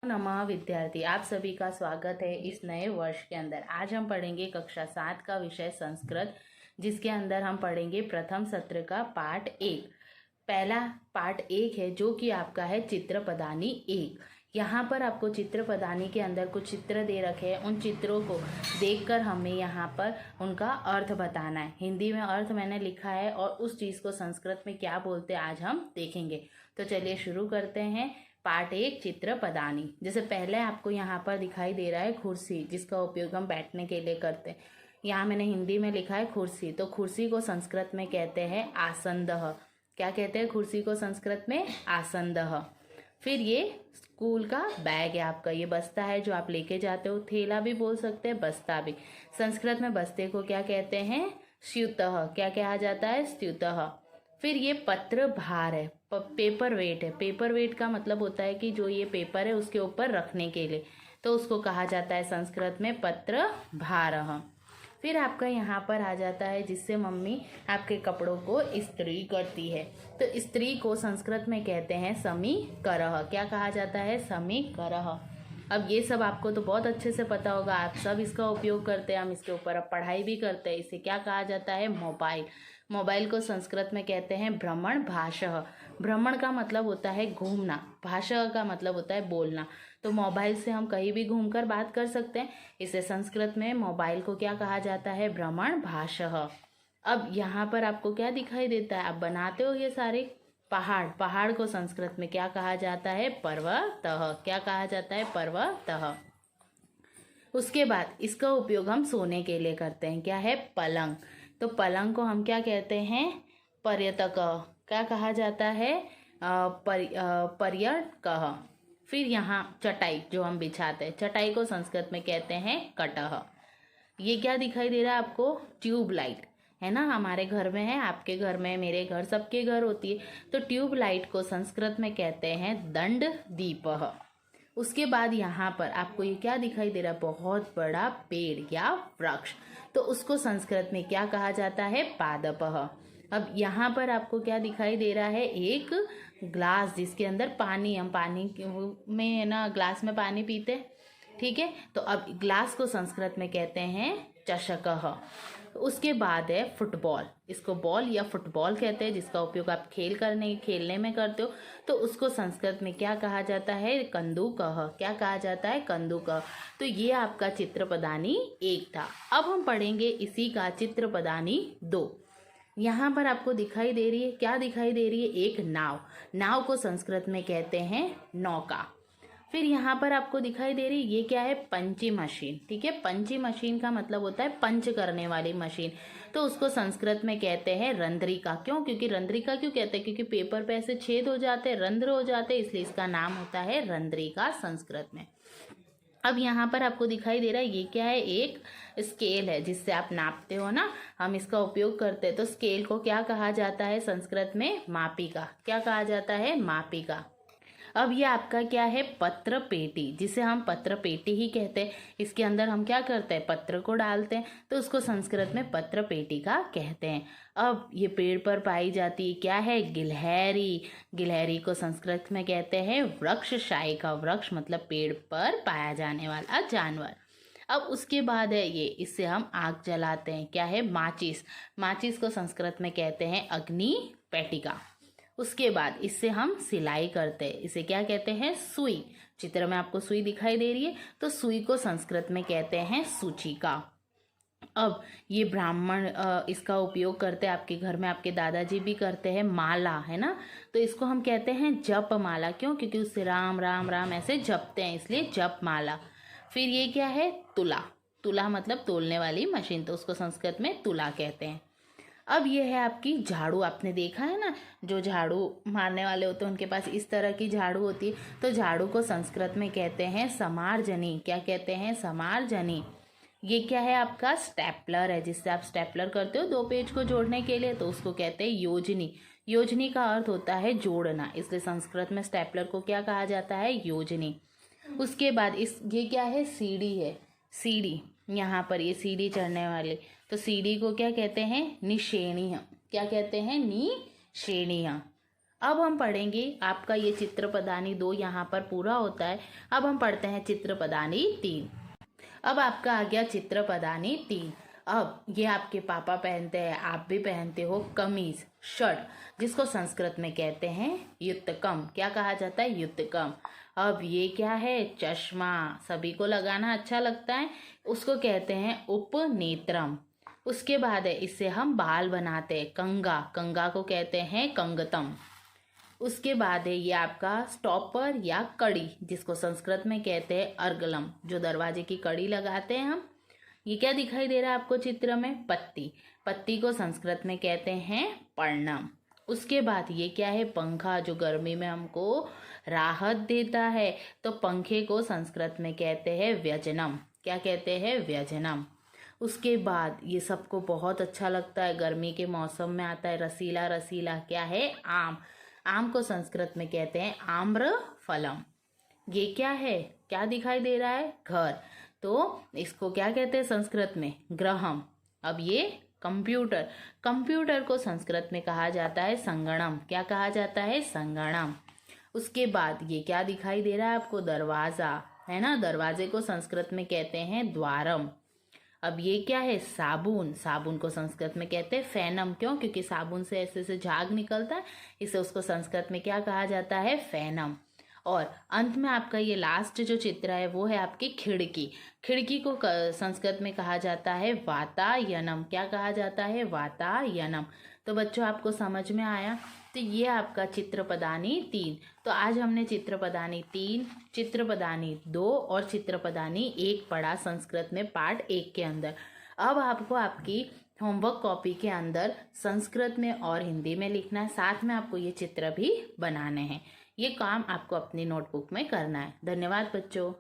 नमः विद्यार्थी, आप सभी का स्वागत है इस नए वर्ष के अंदर। आज हम पढ़ेंगे कक्षा 7 का विषय संस्कृत, जिसके अंदर हम पढ़ेंगे प्रथम सत्र का पाठ 1। पहला पाठ 1 है जो कि आपका है चित्रपदानी 1। यहाँ पर आपको चित्रपदानी के अंदर कुछ चित्र दे रखे हैं। उन चित्रों को देखकर हमें यहाँ पर उनका अर्थ बताना है। हिंदी में अर्थ मैंने लिखा है और उस चीज़ को संस्कृत में क्या बोलते हैं आज हम देखेंगे। तो चलिए शुरू करते हैं। पार्ट 1 चित्रपदानी। जैसे पहले आपको यहाँ पर दिखाई दे रहा है कुर्सी, जिसका उपयोग हम बैठने के लिए करते हैं। यहाँ मैंने हिंदी में लिखा है कुर्सी, तो कुर्सी को संस्कृत में कहते हैं आसंदः। क्या कहते हैं कुर्सी को संस्कृत में? आसंदः। फिर ये स्कूल का बैग है आपका, ये बस्ता है जो आप लेके जाते हो। थैला भी बोल सकते हैं, बस्ता भी। संस्कृत में बस्ते को क्या कहते हैं? स्यूतः। क्या कहा जाता है? स्यूतः। फिर ये पत्र भार है, पेपर वेट है। पेपर वेट का मतलब होता है कि जो ये पेपर है उसके ऊपर रखने के लिए, तो उसको कहा जाता है संस्कृत में पत्र भारः। फिर आपका यहाँ पर आ जाता है जिससे मम्मी आपके कपड़ों को इस्त्री करती है, तो इस्त्री को संस्कृत में कहते हैं समीकरः। क्या कहा जाता है? समीकरः। अब ये सब आपको तो बहुत अच्छे से पता होगा, आप सब इसका उपयोग करते हैं। हम इसके ऊपर अब पढ़ाई भी करते हैं। इसे क्या कहा जाता है? मोबाइल। मोबाइल को संस्कृत में कहते हैं भ्रमण भाषः। भ्रमण का मतलब होता है घूमना, भाषा का मतलब होता है बोलना। तो मोबाइल से हम कहीं भी घूमकर बात कर सकते हैं। इसे संस्कृत में मोबाइल को क्या कहा जाता है? भ्रमण भाषः। अब यहाँ पर आपको क्या दिखाई देता है? आप बनाते हो ये सारे पहाड़। पहाड़ को संस्कृत में क्या कहा जाता है? पर्वतः। क्या कहा जाता है? पर्वतः। उसके बाद इसका उपयोग हम सोने के लिए करते हैं। क्या है? पलंग। तो पलंग को हम क्या कहते हैं? पर्यटक। क्या कहा जाता है? पर्यटकः। फिर यहाँ चटाई जो हम बिछाते हैं, चटाई को संस्कृत में कहते हैं कटः। ये क्या दिखाई दे रहा है आपको? ट्यूब लाइट है ना, हमारे घर में है, आपके घर में, मेरे घर, सबके घर होती है। तो ट्यूब लाइट को संस्कृत में कहते हैं दंड दीपः। उसके बाद यहाँ पर आपको ये क्या दिखाई दे रहा है? बहुत बड़ा पेड़ या वृक्ष, तो उसको संस्कृत में क्या कहा जाता है? पादपः। अब यहाँ पर आपको क्या दिखाई दे रहा है? एक ग्लास जिसके अंदर पानी, हम पानी में ना ग्लास में पानी पीते हैं, ठीक है। तो अब ग्लास को संस्कृत में कहते हैं चषकः। उसके बाद है फुटबॉल। इसको बॉल या फुटबॉल कहते हैं, जिसका उपयोग आप खेलने में करते हो। तो उसको संस्कृत में क्या कहा जाता है? कन्दुकः। क्या कहा जाता है? कन्दुकः। तो ये आपका चित्रपदानी 1 था। अब हम पढ़ेंगे इसी का चित्रपदानी 2। यहाँ पर आपको दिखाई दे रही है, क्या दिखाई दे रही है? एक नाव। नाव को संस्कृत में कहते हैं नौका। फिर यहाँ पर आपको दिखाई दे रही है, ये क्या है? पंची मशीन, ठीक है। पंची मशीन का मतलब होता है पंच करने वाली मशीन, तो उसको संस्कृत में कहते हैं रंध्रिका। क्यों? क्योंकि रंध्रिका क्यों कहते हैं? क्योंकि पेपर पे ऐसे छेद हो जाते हैं, रंध्र हो जाते हैं, इसलिए इसका नाम होता है रंध्रिका संस्कृत में। अब यहाँ पर आपको दिखाई दे रहा है, ये क्या है? एक स्केल है जिससे आप नापते हो ना, हम इसका उपयोग करते हैं। तो स्केल को क्या कहा जाता है संस्कृत में? मापिका। क्या कहा जाता है? मापिका। अब ये आपका क्या है? पत्र पेटी, जिसे हम पत्र पेटी ही कहते हैं। इसके अंदर हम क्या करते हैं? पत्र को डालते हैं, तो उसको संस्कृत में पत्र पेटी का कहते हैं। अब ये पेड़ पर पाई जाती क्या है? गिलहरी। गिलहरी को संस्कृत में कहते हैं वृक्षशायिका। वृक्ष मतलब पेड़ पर पाया जाने वाला जानवर। अब उसके बाद है ये, इससे हम आग जलाते हैं। क्या है? माचिस। माचिस को संस्कृत में कहते हैं अग्नि पेटिका। उसके बाद इससे हम सिलाई करते हैं, इसे क्या कहते हैं? सुई। चित्र में आपको सुई दिखाई दे रही है, तो सुई को संस्कृत में कहते हैं सूचिका। अब ये ब्राह्मण इसका उपयोग करते हैं, आपके घर में आपके दादाजी भी करते हैं। माला है ना, तो इसको हम कहते हैं जप माला। क्यों? क्योंकि उससे राम राम राम ऐसे जपते हैं, इसलिए जप माला। फिर ये क्या है? तुला। तुला मतलब तोलने वाली मशीन, तो उसको संस्कृत में तुला कहते हैं। अब ये है आपकी झाड़ू। आपने देखा है ना, जो झाड़ू मारने वाले होते हैं उनके पास इस तरह की झाड़ू होती है, तो झाड़ू को संस्कृत में कहते हैं समार्जनी। क्या कहते हैं? समार्जनी। ये क्या है? आपका स्टेपलर है, जिससे आप स्टेपलर करते हो 2 पेज को जोड़ने के लिए, तो उसको कहते हैं योजनी। योजनी का अर्थ होता है जोड़ना, इसलिए संस्कृत में स्टेपलर को क्या कहा जाता है? योजनी। उसके बाद ये क्या है? सीढ़ी है। सीढ़ी, यहाँ पर ये सीढ़ी चढ़ने वाले, तो सीढ़ी को क्या कहते हैं? निषेणीय। क्या कहते हैं? निषेणीय। अब हम पढ़ेंगे, आपका ये चित्रपदानी 2 यहाँ पर पूरा होता है। अब हम पढ़ते हैं चित्रपदानी 3। अब आपका आ गया चित्रपदानी 3। अब ये आपके पापा पहनते हैं, आप भी पहनते हो, कमीज, शर्ट, जिसको संस्कृत में कहते हैं युत्तकम। क्या कहा जाता है? युत्तकम। अब ये क्या है? चश्मा, सभी को लगाना अच्छा लगता है, उसको कहते हैं उपनेत्रम। उसके बाद है, इससे हम बाल बनाते हैं, कंगा, कंगा को कहते हैं कंगतम। उसके बाद है ये आपका स्टॉपर या कड़ी, जिसको संस्कृत में कहते हैं अर्गलम, जो दरवाजे की कड़ी लगाते हैं हम। ये क्या दिखाई दे रहा है आपको चित्र में? पत्ती, पत्ती को संस्कृत में कहते हैं पर्णम। उसके बाद ये क्या है? पंखा, जो गर्मी में हमको राहत देता है, तो पंखे को संस्कृत में कहते हैं व्यजनम। क्या कहते हैं? व्यजनम। उसके बाद ये सबको बहुत अच्छा लगता है, गर्मी के मौसम में आता है रसीला रसीला, क्या है? आम, आम को संस्कृत में कहते हैं आम्र फलम। ये क्या है? क्या दिखाई दे रहा है? घर, तो इसको क्या कहते हैं संस्कृत में? ग्रहम। अब ये कंप्यूटर, कंप्यूटर को संस्कृत में कहा जाता है संगणम। क्या कहा जाता है? संगणम। उसके बाद ये क्या दिखाई दे रहा है आपको? दरवाजा, है ना, दरवाजे को संस्कृत में कहते हैं द्वारम। अब ये क्या है? साबुन, साबुन को संस्कृत में कहते हैं फेनम। क्यों? क्योंकि साबुन से ऐसे से झाग निकलता है, इसे उसको संस्कृत में क्या कहा जाता है? फेनम। और अंत में आपका ये लास्ट जो चित्र है वो है आपकी खिड़की। खिड़की को संस्कृत में कहा जाता है वातायनम। क्या कहा जाता है? वातायनम। तो बच्चों, आपको समझ में आया? तो ये आपका चित्रपदानी 3। तो आज हमने चित्रपदानी 3, चित्रपदानी 2 और चित्रपदानी 1 पढ़ा संस्कृत में पार्ट 1 के अंदर। अब आपको आपकी होमवर्क कॉपी के अंदर संस्कृत में और हिंदी में लिखना है, साथ में आपको ये चित्र भी बनाने हैं। ये काम आपको अपनी नोटबुक में करना है। धन्यवाद बच्चों।